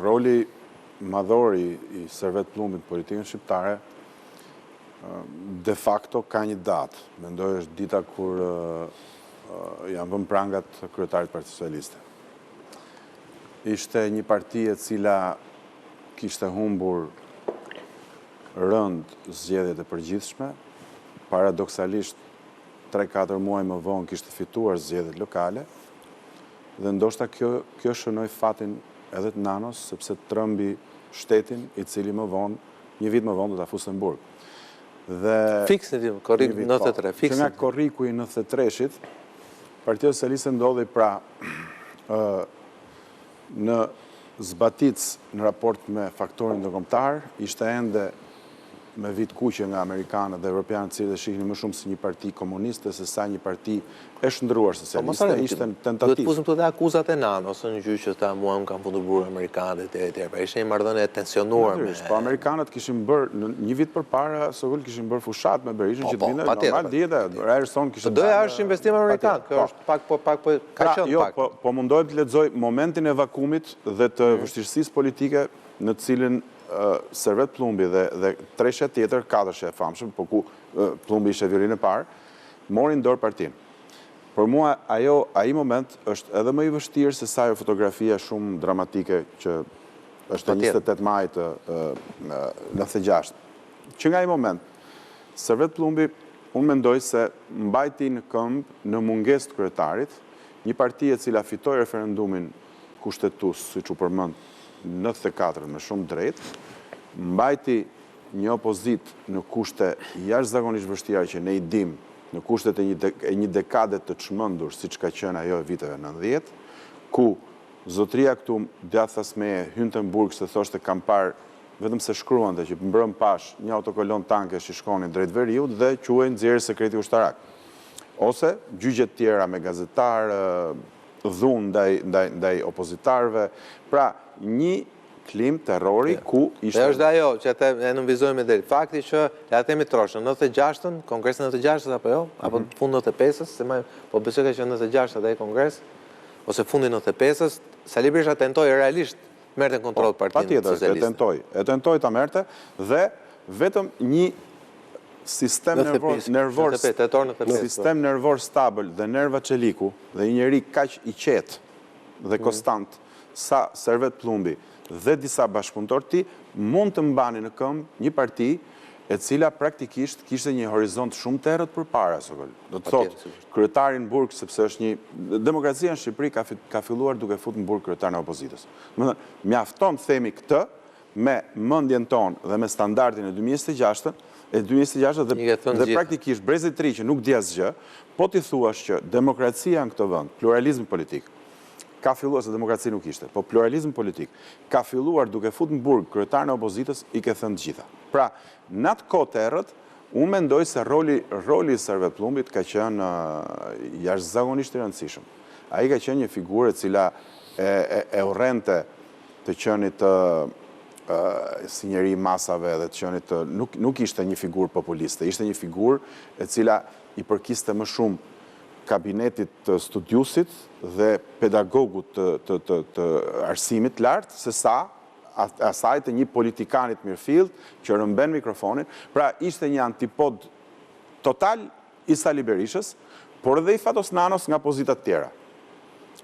roli madhor i Servet Plumbit në politikën shqiptare de facto ka një datë. Mendoj është dita kur janë vënë prangat kryetarit Partisë Socialiste. Ishte një parti e cila kishte humbur rënd zgjedhjet e përgjithshme, paradoksalisht 3-4 muaj më vonë kishte fituar zgjedhjet lokale, dhe ndoshta kjo shënoi fatin edhe të Nanos, sepse trëmbi shtetin i cili një vit më vonë do ta fusë në burg. Dhe Fiksin, korrik 93, fiksin. Që nga korriku i 93-shit, Partia Socialiste ndodhi pra në zbatic në raport me faktorin ndërkombëtar, ishte ende me vit kuqe nga Amerikanët dhe Evropianët, cilët e shihnin më shumë si një parti komuniste se sa një parti e shndruar socialiste, ishte tentativë. Duhet pusëm të dhe akuzat e nanë, ose në gjyq që ta mua më kanë fundur burë Amerikanët e tjerë, pra ishte një marrëdhënie e tensionuar me... Po Amerikanët kishin bërë, një vit përpara, Sokol kishin bërë fushat me Berishën, që të vinte normal dieta, Ryerson kishin... Doja është investim Amerikan, kjo është pak ka qenë pak. Po mundohem të lexoj momentin e vakumit dhe të vështirësisë politike në cilin Servet Plumbi dhe 3 shef tjetër, 4 shef famshëm, po ku Plumbi ishte virinë e parë, morin dorë partinë. Për mua, ai moment është edhe më i vështirë se sa ajo fotografia shumë dramatike që është 28 maj të 96. Që nga ai moment, Servet Plumbi, unë mendoj se mbajti në këmbë në mungesë të kryetarit, një parti e cila fitoi referendumin kushtetues, siç u përmend, 94 me shumë drejt, mbajti një opozit në kushte jashtëzakonisht vështira që ne i dim, në kushtet e një dekade të çmendur, siç ka qenë ajo e viteve 90, ku zotria këtu djathtë Asmeje hynte në burg se thoshte kam parë vetëm se shkruante që mbrëm pash një autokolon tankesh që shkonin drejt veriut dhe quhej nxjerrë sekreti ushtarak. Ose gjyqet tjera me gazetar, dhunë ndaj opozitarëve, pra një klim terrori ku ishte... Dhe është dhe ajo që e nënvizojmë dhe fakti që le atemi troshën, 96-ën, kongresin 96-ët apo jo, apo fund 95-ës, po besoj ka që 96-ët dhe kongres, ose fundi 95-ës, Sali Berisha tentoi realisht merrte kontroll Partinë Socialiste. E tentoi ta merrte dhe vetëm një sistem nervor stabil dhe nerva çeliku dhe një njeri kaq i qetë dhe konstant sa Servet Plumbi dhe disa bashkëpunëtor të tij mund të mbanin në këmbë një parti e cila praktikisht kishte një horizont shumë të errët përpara, Sokol. Do të thotë kryetarin burg, sepse është një demokracia në Shqipëri ka filluar duke futur në burg kryetarin e opozitës. Domethënë, mjafton themi këtë me mendjen tonë dhe me standardin e 2026 dhe praktikisht brezi i tri që nuk di asgjë, po ti thuash që demokracia në këtë vend, pluralizmi politik, ka filluar, se demokraci nuk ishte, po pluralizm politik, ka filluar duke futur në burg kryetarin e opozitës, i ke thënë të gjitha. Pra, në atë kohë të errët, unë mendoj se roli i Servet Plumbit ka qenë jashtëzakonisht i rëndësishëm. Ai ka qenë një figurë e cila e urrente të qenit si njeri i masave dhe të qenit nuk ishte një figurë populiste, ishte një figurë e cila i përkiste më shumë kabinetit të studiusit dhe pedagogut të arsimit lartë, se sa asaj të një politikanit mirëfillt që rëmben mikrofonin. Pra ishte një antipod total i Sali Berishës, por edhe i Fatos Nanos nga pozitat tjera,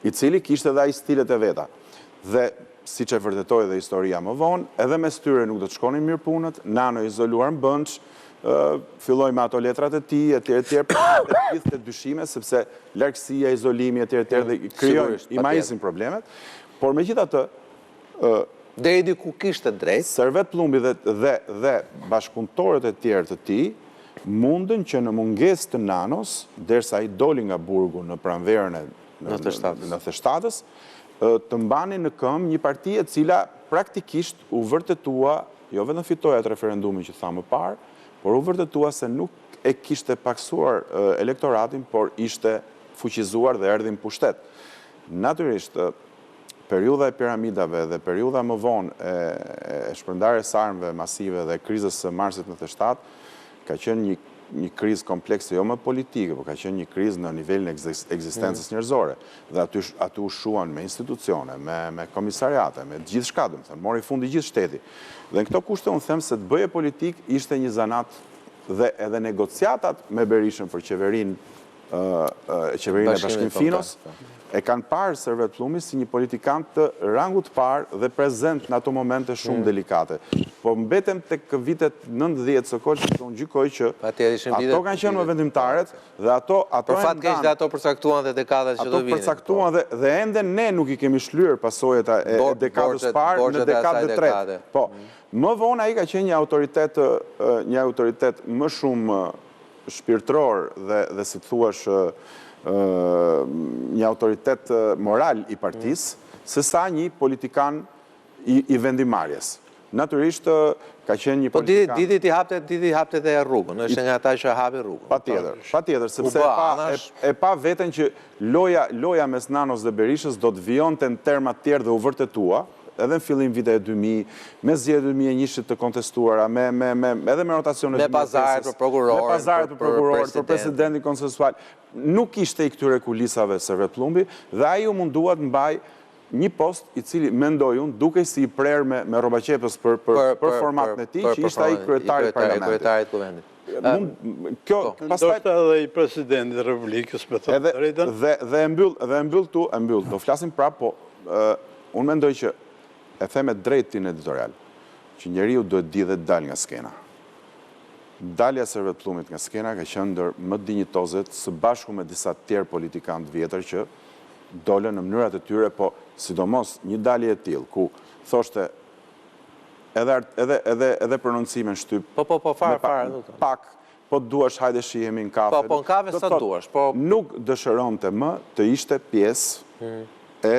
i cili kishte dhe ai stilet e veta. Dhe siç e vërtetoi dhe historia më vonë, edhe mes tyre nuk do të shkonin mirë punët, Nano izoluar në Bënç, filloj me ato letrat e tij, etj, gjithë të dyshime, sepse largësia, izolimi, etj, dhe krijojnë, imajsin problemet, por megjithatë, deri diku kishte drejt. Servet Plumbi dhe bashkëpunëtorët e tjerë të tij mundën që në mungesë të Nanos, derisa ai doli nga burgu në pranverën e 97-ës, të mbanin në këmbë një parti e cila praktikisht u vërtetua, jo vetëm fitoi atë referendumin që thamë më parë, por u vërtetua se nuk e kishte paksuar elektoratin, por ishte fuqizuar dhe erdhi në pushtet. Natyrisht, periudha e piramidave dhe periudha më vonë e shpërndarjes së armëve masive dhe krizës së marsit 97 ka qenë një krizë komplekse, jo më politike, por ka qenë një krizë në nivelin e ekzistencës njerëzore. Dhe aty u shuan me institucione, me komisariate, me gjithë shka, mori fundi gjithë shteti. Dhe në këto kushte unë them se të bëje politik ishte një zanat dhe edhe negociatat me Berishën për qeverinë e Bashkim Finos, e kanë parë Servet Pllumbi si një politikant të rangut parë dhe prezent në ato momente shumë delikate. Po mbetem tek vitet 90 sokol që unë gjykoj që ato kanë qenë më vendimtaret dhe ato për fat keq dhe ato përcaktuan dhe dekadat që do vinë. Ato përcaktuan dhe ende ne nuk i kemi shlyer pasojat e dekadës parë në dekadën e tretë. Po, më vonë ai ka qenë një autoritet më shumë shpirtëror dhe si thuash një autoritet moral i partisë, se sa një politikan i vendimarrjes. Natyrisht ka qenë një politikan... Po diti hapte dhe rrugën, është nga ta që hapi rrugën. Patjetër, sepse e pa veten që loja mes Nanos dhe Berishës do të vijonte në terma tjerë dhe u vërtetua, edhe në fillim vite e 2000, me zgjedhjet 2021 të kontestuara, edhe me rotacionet me pazaret për prokuror, për presidentin konsensual. Nuk ishte i këtyre kulisave Servet Pllumbi dhe ai u mundua të mbaj një post i cili mendoj unë duke si i prerë me rroba qepës për formatën e tij, që ishte ai kryetari i parlamentit. Ndoshta edhe i presidentit të Republikës, me thënë drejtën. Dhe e mbyll, do flasim prapë, po unë mendoj që e them me drejtin editorial, që njeriu duhet di dhe dal nga skena. Dalja Servet Pllumit nga skena ka qenë ndër më dinjitozet së bashku me disa tjerë politikanë vjetër që dolën në mënyrat e tyre, po sidomos një dalje e tillë ku thoshte edhe prononcime në shtyp. Po, fare. Pak, po duash hajde shihemi në kafe. Po në kafe sa duash. Nuk dëshironte më të ishte pjesë e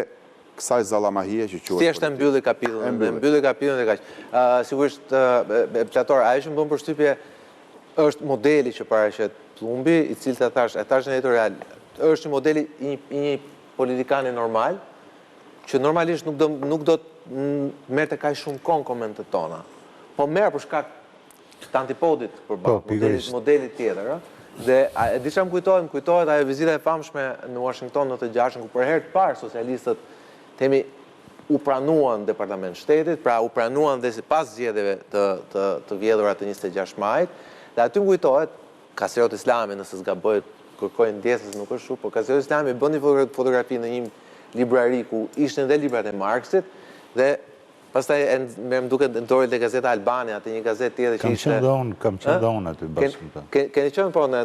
kësaj zallamahie që quhet. Thjesht e mbylli kapitullin dhe kaq. Sigurisht Plator, ajo që më bën përshtypje është modeli që paraqet Pllumbi, i cili e thash në editorial, është një modeli i një politikani normal, që normalisht nuk do të merrte kaq shumë kohë komentet tona. Po merr për shkak të antipodit përballë modelit tjetër, Dhe di çfarë më kujtohet ajo vizita e famshme në Washington në të 6-ën, ku për herë të parë socialistët u pranuan në Departament Shtetit, pra u pranuan dhe pas zgjedhjeve të vjedhura të 26 majit, dhe aty më kujtohet, Kasiot Islami, nëse s'gaboj, kërkojnë ndjesës, nuk është shumë, por Kasiot Islami bën një fotografi në një librari ku ishte dhe librat e Marxit, dhe pastaj më duket në dorë të Gazeta Albania, atë një gazetë tjetër që ishte. Kam qenë dhe unë aty bashkë me ta. Keni qenë po në.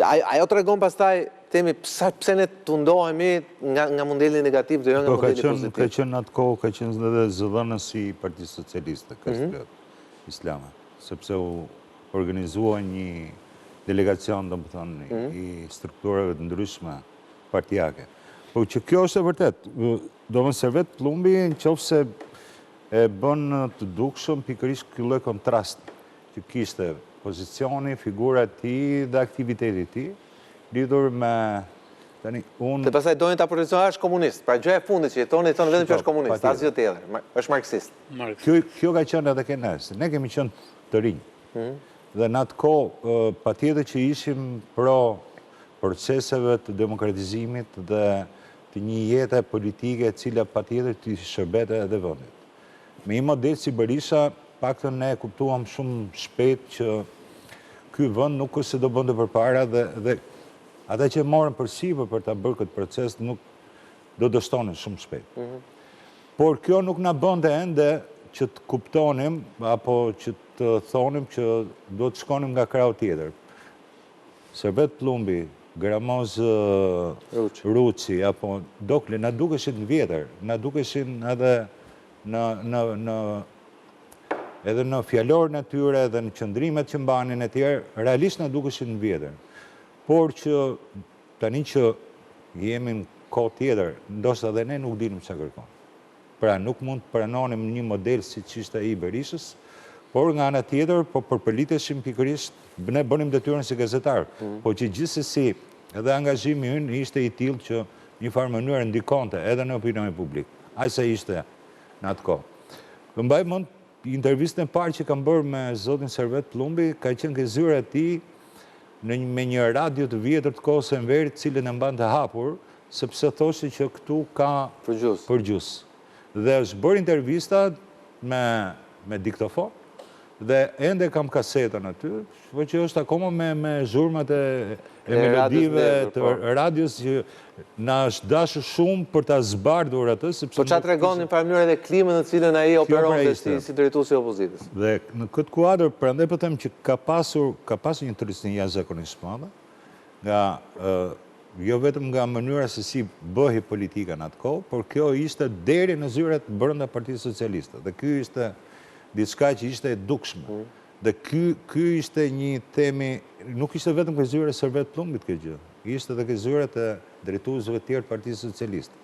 Ajo tregon pastaj pse ne tundohemi nga modeli negativ dhe jo nga modeli pozitiv. Ka qenë atë kohë, ka qenë edhe zëdhënësi i Partisë Socialiste, Kasiot Islami, sepse u organizua një delegacion, domethënë, i strukturave të ndryshme partijake. Po që kjo është e vërtet, domethënë Servet Pllumbi nëse e bën të dukshëm pikërisht ky lloj kontrast që kishte pozicioni, figura e tij dhe aktiviteti i tij lidhur me tani unë. Dhe pastaj donin ta pozicionosh komunist. Pra gjëja e fundit që jeton vetëm që është komunist, asgjë tjetër, është marksist. Kjo ka qenë edhe kenes. Ne kemi qenë të rinj. Dhe në atë kohë patjetër që ishim pro proceseve të demokratizimit dhe të një jete politike e cila patjetër të shërbete edhe vendit. Me një model si Berisha, paktën ne kuptuam shumë shpejt që ky vend nuk është se do bënte përpara dhe ata që morën përsipër për ta bërë këtë proces nuk do dështonin shumë shpejt. Por kjo nuk na bënte ende që të kuptonim apo që të thonim që do të shkonim nga krau tjetër. Servet Pllumbi, Gramoz Ruçi apo Dokli na dukeshin vjetër, na dukeshin edhe në fjalorin e tyre dhe në qëndrimet që mbanin e tjerë, realisht na dukeshin vjetër. Por që tani që jemi në kohë tjetër, ndoshta edhe ne nuk dinim çfarë kërkon. Pra nuk mund të pranonim një model siç ishte ai i Berishës, por nga ana tjetër po përpëliteshim pikërisht, ne bënim detyrën si gazetar, po që gjithsesi edhe angazhimi ynë ishte i tillë që një farë mënyrë ndikonte edhe në opinionin publik. Aq sa ishte në atë kohë. Më mbaj mend intervistën e parë që kam bërë me zotin Servet Pllumbi, ka qenë ke zyra e tij me një radio të vjetër të Kohës së Enverit, cilën e mban të hapur, sepse thoshte që këtu ka përgjus. Dhe është bërë intervista me diktofon, dhe ende kam kasetën aty, që është akoma me zhurmat e melodive të radios që na është dashur shumë për ta zbardhur atë, sepse po çfarë tregon në farë mënyrë edhe klimën në cilën ai operonte si drejtuesi i opozitës. Dhe në këtë kuadër, prandaj po them që ka pasur një tërheqësi jashtëzakonisht të madhe, nga jo vetëm nga mënyra se si bëhej politika në atë kohë, por kjo ishte deri në zyrat brenda Partisë Socialiste. Dhe ky ishte diçka që ishte e dukshme. Dhe ky ishte një temi, nuk ishte vetëm ke zyrat e Servet Plumbit kjo gjë, ishte edhe ke zyrat e drejtuesve të tjerë të Partisë Socialiste.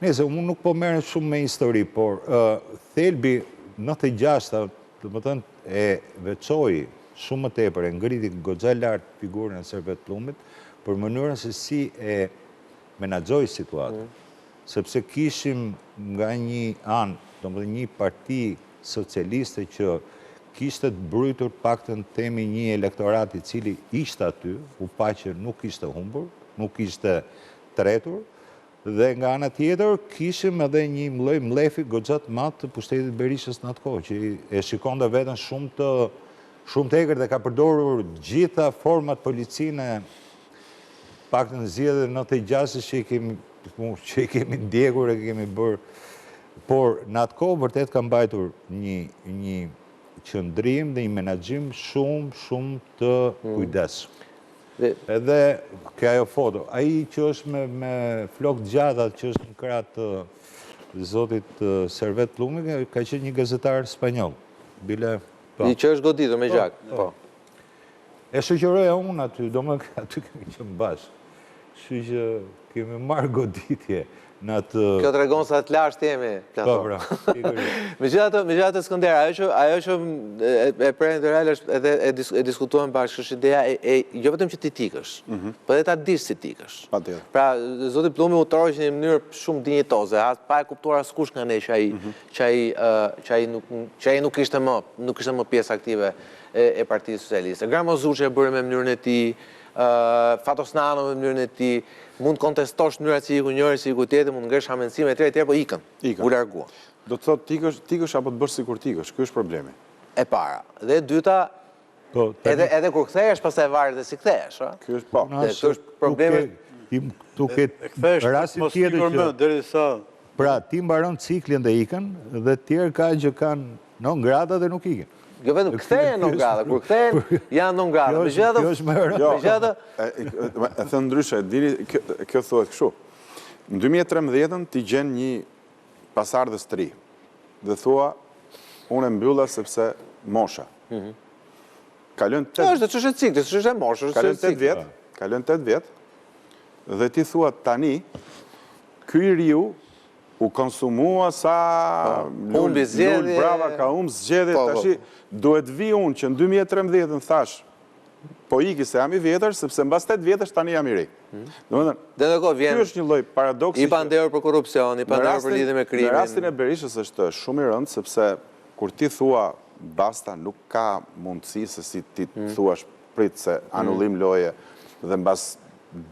Nëse unë nuk po merrem shumë me histori, por thelbi 96, domethënë e veçoi shumë më tepër, e ngriti goxha lart figurën e Servet Plumbit për mënyrën se si e menaxhoi situatën. Sepse kishim nga një anë, domethënë një parti socialiste që kishte të mbrojtur paktën temi një elektorat i cili ishte aty, u pa që nuk ishte humbur, nuk ishte tretur, dhe nga ana tjetër kishim edhe një lloj mlefi goxha të madh të pushtetit Berishës në atë kohë, që e shikonte veten shumë të egër dhe ka përdorur gjitha format policinë, paktën zgjedhjet në 96 që i kemi ndjekur e kemi bërë. Por në atë kohë vërtet ka mbajtur një qëndrim dhe një menaxhim shumë të kujdesshëm. Edhe ka ajo foto, ai që është me flok gjata, që është në krah të zotit Servet Plumbit, ka qenë një gazetar spanjoll. I që është goditur me gjak. Po. E shoqëroja unë aty, aty kemi qenë bashkë. Kështu që kemi marrë goditje. Kjo të regon sa të lashtë jemi, Platon. Me gjatë Skënder, ajo që e prejnë të real është edhe e diskutuan bashkë, është ideja jo vetëm që ti tikësh, për edhe ta dish si tikësh. Pra, zoti Plumbi u tëroj që një mënyrë shumë dinjitoze, pa e kuptuar askush nga ne që ai nuk ishte më pjesë aktive e Partisë Socialiste. Gramo Zuçi e bërë me mënyrën e tij, Fatos Nano me mënyrën e tij, mund kontestosh mënyrat si iku njëri, si iku tjetri, mund ngresh hamencime e tjerë, po ikën, u larguan. Do të thotë tikësh apo të bësh sikur tikësh, ky është problemi. E para. Dhe e dyta, edhe kur kthehesh, pastaj varet dhe si kthehesh, a? Ky është po. Ky është problemi. Tu ke rastin tjetër që pra ti mbaron ciklin dhe ikën, dhe tjerë ka që kanë non grata dhe nuk ikën. Jo vetëm kthehen non grata, kur kthehen janë non grata. Megjithatë, e thënë ndryshe, kjo thuhet kështu. Në 2013 ti gjen një pasardhës të ri dhe thua unë e mbylla sepse mosha. Kalon 8 është ç'është cikli, ç'është moshë, kalon 8 vjet dhe ti thua tani ky riu u konsumua sa lul brava ka zgjedhje, tashi duhet vi unë që në 2013 thash po iki se jam i vjetër, sepse mbas 8 vjetësh tani jam i ri. Ky është një lloj paradoksi. I panderur për korrupsion, i panderur për lidhje me krimin. Në rastin e Berishës është shumë i rëndë, sepse kur ti thua basta, nuk ka mundësi se si ti thuash prit se anullim loje dhe mbas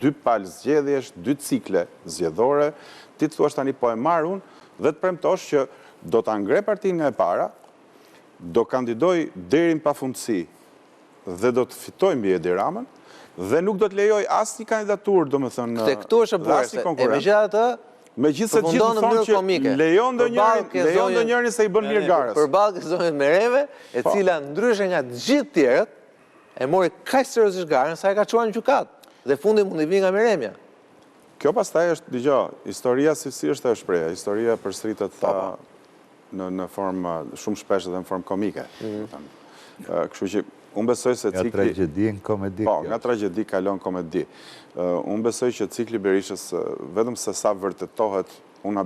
2 palë zgjedhjesh, 2 cikle zgjedhore, ti të thuash tani po e marr unë dhe të premtosh që do ta ngre partinë nga e para, do kandidoj deri në pafundësi dhe do të fitoj mbi Edi Ramën dhe nuk do të lejoj asnjë kandidaturë, domethënë, këtu është bërse. Megjithatë, megjithëse gjithë thonë që lejon ndonjërin se i bën mirë garës. Përballë Gëzonit Mereve, e cila ndryshe nga të gjithë tjerët, e mori kaq seriozisht garën sa e ka çuar në gjykatë dhe fundi mundi vi nga Meremja. Kjo pastaj është, dëgjoj, historia si është e shprehja, historia përsëritet në formë shumë shpesh edhe në formë komike. Kështu që unë besoj se cikli... Nga tragedi në komedi. Po, nga tragedi kalon komedi. Unë besoj që cikli Berishës, vetëm se sa vërtetohet, unë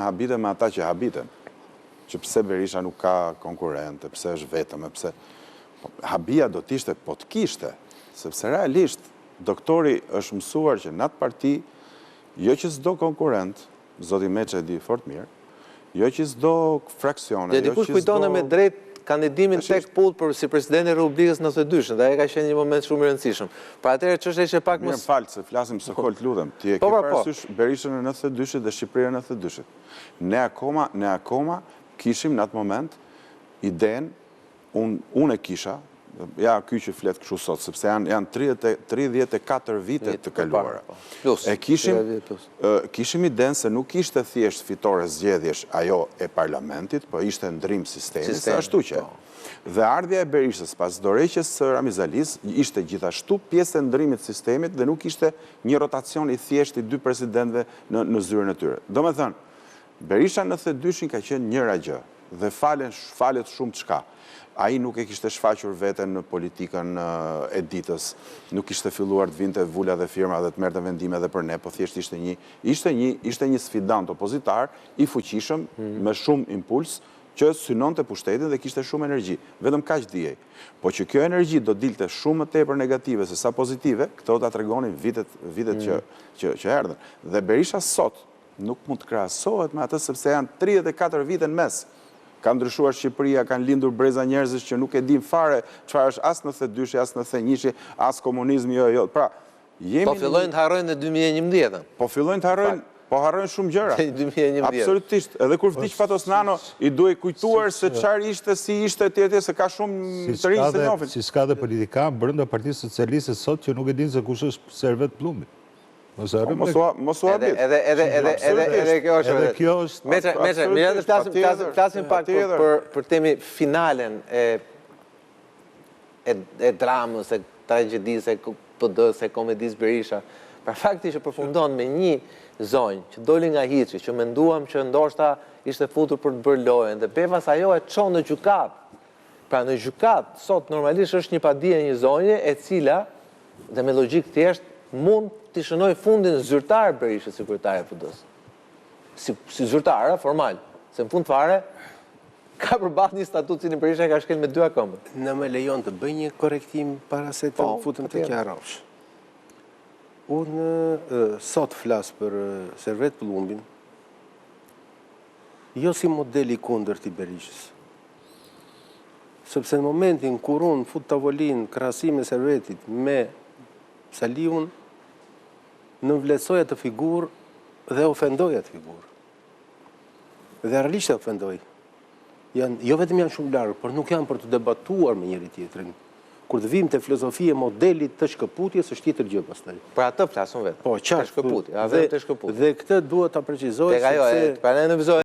habitem me ata që habitem. Që pse Berisha nuk ka konkurrente, pse është vetëm, pse... Habia do t'ishte, po t'kishte, sepse realisht, doktori është mësuar që në atë parti, jo që s'do konkurrent, zoti Meçe e di fort mirë, jo që s'do fraksione, dikush kujtone me drejt kandidimin tek pull për si presidenti i Republikës 92-shën, dhe ai ka qenë një moment shumë i rëndësishëm. Pra atëherë çështja ishte pak Mirë, falë, se flasim së kolt, lutem. Ti e ke parasysh Berishën në 92-shit dhe Shqipërinë në 92-shit. Ne akoma kishim në atë moment idenë, unë e kisha, ja ky që flet kështu sot, sepse janë 34 vite të kaluara. E kishim idenë se nuk ishte thjesht fitore zgjedhjesh ajo e parlamentit, po ishte ndrim sistemi, se ashtu që. Dhe ardhja e Berishës pas dorëheqjes së Ramizalis ishte gjithashtu pjesë e ndrimit sistemit dhe nuk ishte një rotacion i thjesht i dy presidentëve në zyrën e tyre. Domethënë, Berisha në 92-shin ka qenë njëra gjë dhe falet shumë çka. Ai nuk e kishte shfaqur veten në politikën e ditës, nuk kishte filluar të vinte vula dhe firma dhe të merrte vendime edhe për ne, po thjesht ishte një sfidant opozitar i fuqishëm me shumë impuls që synonte pushtetin dhe kishte shumë energji. Vetëm kaq dijej. Po që kjo energji do dilte shumë më tepër negative se sa pozitive, këto ta tregonin vitet që erdhën. Dhe Berisha sot nuk mund të krahasohet me atë sepse janë 34 vite në mes. Ka ndryshuar Shqipëria, kanë lindur breza njerëzish që nuk e dim fare çfarë është as në 92-shi, as në 91-shi, as komunizmi, jo. Pra, po fillojnë të harrojnë në 2011-ën. Po fillojnë të harrojnë, po harrojnë shumë gjëra. 2011. Absolutisht. Edhe kur vdiq Fatos Nano, i duhet kujtuar se çfarë ishte, si ishte etj, se ka shumë të rinj se njohin. Si s'ka dhe politikan brenda Partisë Socialiste sot që nuk e din se kush është Servet Plumbi. Mos u habit. Edhe kjo është. Edhe kjo është. Mirë, flasim pak për temi finalen e dramës, e tragjedisë, e PD-s, e komedisë Berisha. Pra fakti që përfundon me një zonjë që doli nga hiçi, që menduam që ndoshta ishte futur për të bërë lojën, dhe befas ajo e çon në gjykat. Pra në gjykat sot normalisht është një padije një zonje e cila dhe me logjik thjesht mund të shënoj fundin zyrtar Berishë si kryetare e PD-s. Si zyrtare, formal. Se në fund fare, ka përballë një statut cilin Berisha ka shkel me 2 këmbë. Në me lejon të bëj një korektim para se të futëm të qarrosh. Unë sot flas për Servet Plumbin, jo si model i kundërt i Berishës. Sepse në momentin kur unë fut tavolinë krahasim e Servetit me Saliun, në vlerësoj atë figurë dhe ofendoj atë figurë. Dhe realisht e ofendoj. Jo vetëm janë shumë largë, por nuk janë për të debatuar me njëri tjetrin. Kur të vim të filozofia modelit të shkëputjes, është tjetër gjë pastaj. Për atë flasun vetë. Po, qartë. Të shkëputje, a vetëm të shkëputje. Dhe këtë duhet ta precizoj sepse pra ne